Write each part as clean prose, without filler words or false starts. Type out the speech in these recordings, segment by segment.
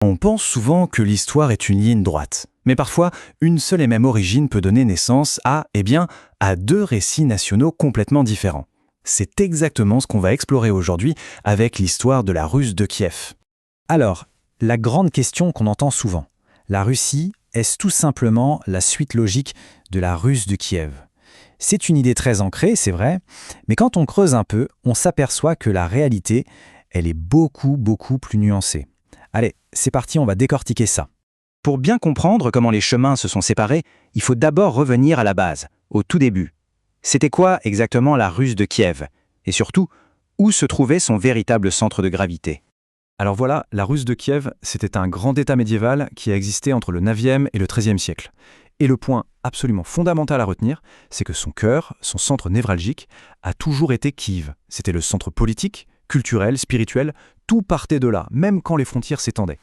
On pense souvent que l'histoire est une ligne droite. Mais parfois, une seule et même origine peut donner naissance à deux récits nationaux complètement différents. C'est exactement ce qu'on va explorer aujourd'hui avec l'histoire de la Russe de Kiev. Alors, la grande question qu'on entend souvent, la Russie, est-ce tout simplement la suite logique de la Russe de Kiev? C'est une idée très ancrée, c'est vrai, mais quand on creuse un peu, on s'aperçoit que la réalité, elle est beaucoup plus nuancée. Allez, c'est parti, on va décortiquer ça. Pour bien comprendre comment les chemins se sont séparés, il faut d'abord revenir à la base, au tout début. C'était quoi exactement la Russe de Kiev? Et surtout, où se trouvait son véritable centre de gravité? Alors voilà, la Russe de Kiev, c'était un grand État médiéval qui a existé entre le 9e et le 13e siècle. Et le point absolument fondamental à retenir, c'est que son cœur, son centre névralgique, a toujours été Kiev. C'était le centre politique, culturel, spirituel, tout partait de là, même quand les frontières s'étendaient.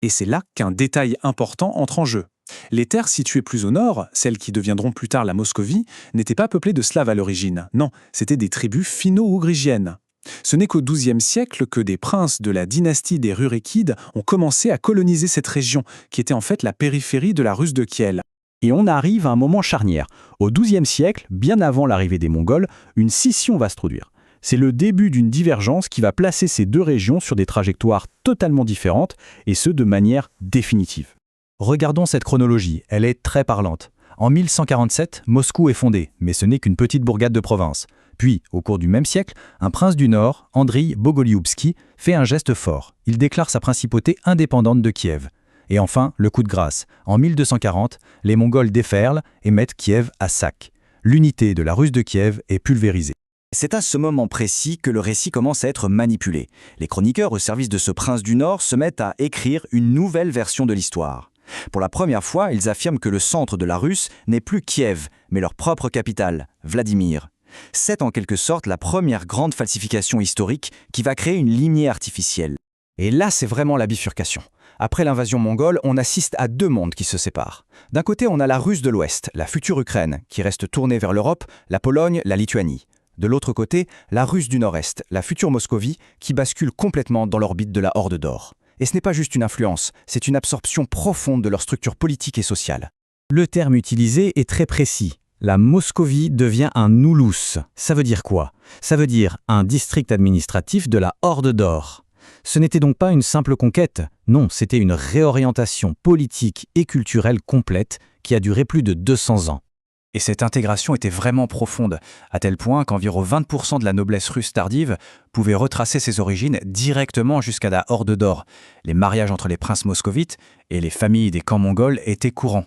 Et c'est là qu'un détail important entre en jeu. Les terres situées plus au nord, celles qui deviendront plus tard la Moscovie, n'étaient pas peuplées de Slaves à l'origine. Non, c'étaient des tribus finno-ougrigiennes. Ce n'est qu'au XIIe siècle que des princes de la dynastie des Rurékides ont commencé à coloniser cette région, qui était en fait la périphérie de la Russe de Kiel. Et on arrive à un moment charnière. Au XIIe siècle, bien avant l'arrivée des Mongols, une scission va se produire. C'est le début d'une divergence qui va placer ces deux régions sur des trajectoires totalement différentes, et ce de manière définitive. Regardons cette chronologie, elle est très parlante. En 1147, Moscou est fondée, mais ce n'est qu'une petite bourgade de province. Puis, au cours du même siècle, un prince du Nord, Andriy Bogolyubski, fait un geste fort. Il déclare sa principauté indépendante de Kiev. Et enfin, le coup de grâce. En 1240, les Mongols déferlent et mettent Kiev à sac. L'unité de la Russe de Kiev est pulvérisée. C'est à ce moment précis que le récit commence à être manipulé. Les chroniqueurs au service de ce prince du Nord se mettent à écrire une nouvelle version de l'histoire. Pour la première fois, ils affirment que le centre de la Russe n'est plus Kiev, mais leur propre capitale, Vladimir. C'est en quelque sorte la première grande falsification historique qui va créer une lignée artificielle. Et là, c'est vraiment la bifurcation. Après l'invasion mongole, on assiste à deux mondes qui se séparent. D'un côté, on a la Russe de l'Ouest, la future Ukraine, qui reste tournée vers l'Europe, la Pologne, la Lituanie. De l'autre côté, la Russe du Nord-Est, la future Moscovie, qui bascule complètement dans l'orbite de la Horde d'Or. Et ce n'est pas juste une influence, c'est une absorption profonde de leur structure politique et sociale. Le terme utilisé est très précis. La Moscovie devient un Noulous. Ça veut dire quoi? Ça veut dire un district administratif de la Horde d'Or. Ce n'était donc pas une simple conquête, non, c'était une réorientation politique et culturelle complète qui a duré plus de 200 ans. Et cette intégration était vraiment profonde, à tel point qu'environ 20% de la noblesse russe tardive pouvait retracer ses origines directement jusqu'à la Horde d'Or. Les mariages entre les princes moscovites et les familles des camps mongols étaient courants.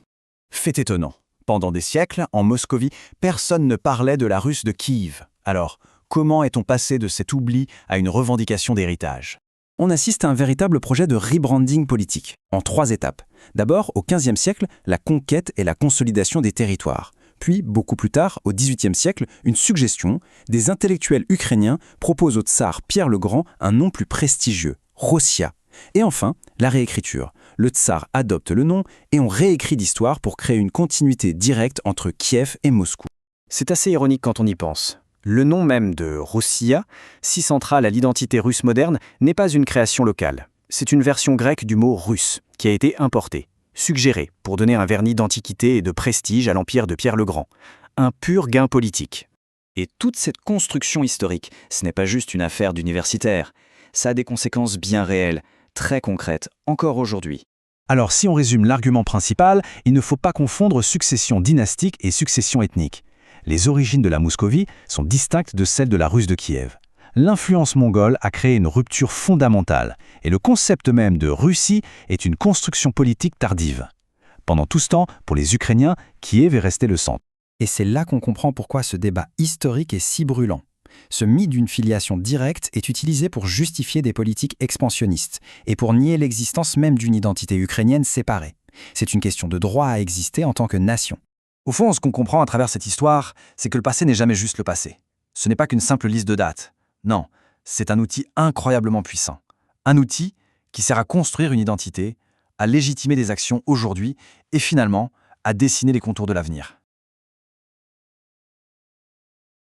Fait étonnant, pendant des siècles, en Moscovie, personne ne parlait de la Russe de Kiev. Alors, comment est-on passé de cet oubli à une revendication d'héritage? On assiste à un véritable projet de rebranding politique, en 3 étapes. D'abord, au XVe siècle, la conquête et la consolidation des territoires. Puis, beaucoup plus tard, au XVIIIe siècle, une suggestion, des intellectuels ukrainiens proposent au tsar Pierre le Grand un nom plus prestigieux, Rossia. Et enfin, la réécriture. Le tsar adopte le nom et on réécrit l'histoire pour créer une continuité directe entre Kiev et Moscou. C'est assez ironique quand on y pense. Le nom même de Rossia, si central à l'identité russe moderne, n'est pas une création locale. C'est une version grecque du mot russe, qui a été importée. Suggéré pour donner un vernis d'antiquité et de prestige à l'empire de Pierre le Grand. Un pur gain politique. Et toute cette construction historique, ce n'est pas juste une affaire d'universitaire. Ça a des conséquences bien réelles, très concrètes, encore aujourd'hui. Alors si on résume l'argument principal, il ne faut pas confondre succession dynastique et succession ethnique. Les origines de la Moscovie sont distinctes de celles de la Russe de Kiev. L'influence mongole a créé une rupture fondamentale, et le concept même de Russie est une construction politique tardive. Pendant tout ce temps, pour les Ukrainiens, Kiev est resté le centre. Et c'est là qu'on comprend pourquoi ce débat historique est si brûlant. Ce mythe d'une filiation directe est utilisé pour justifier des politiques expansionnistes, et pour nier l'existence même d'une identité ukrainienne séparée. C'est une question de droit à exister en tant que nation. Au fond, ce qu'on comprend à travers cette histoire, c'est que le passé n'est jamais juste le passé. Ce n'est pas qu'une simple liste de dates. Non, c'est un outil incroyablement puissant. Un outil qui sert à construire une identité, à légitimer des actions aujourd'hui et finalement à dessiner les contours de l'avenir.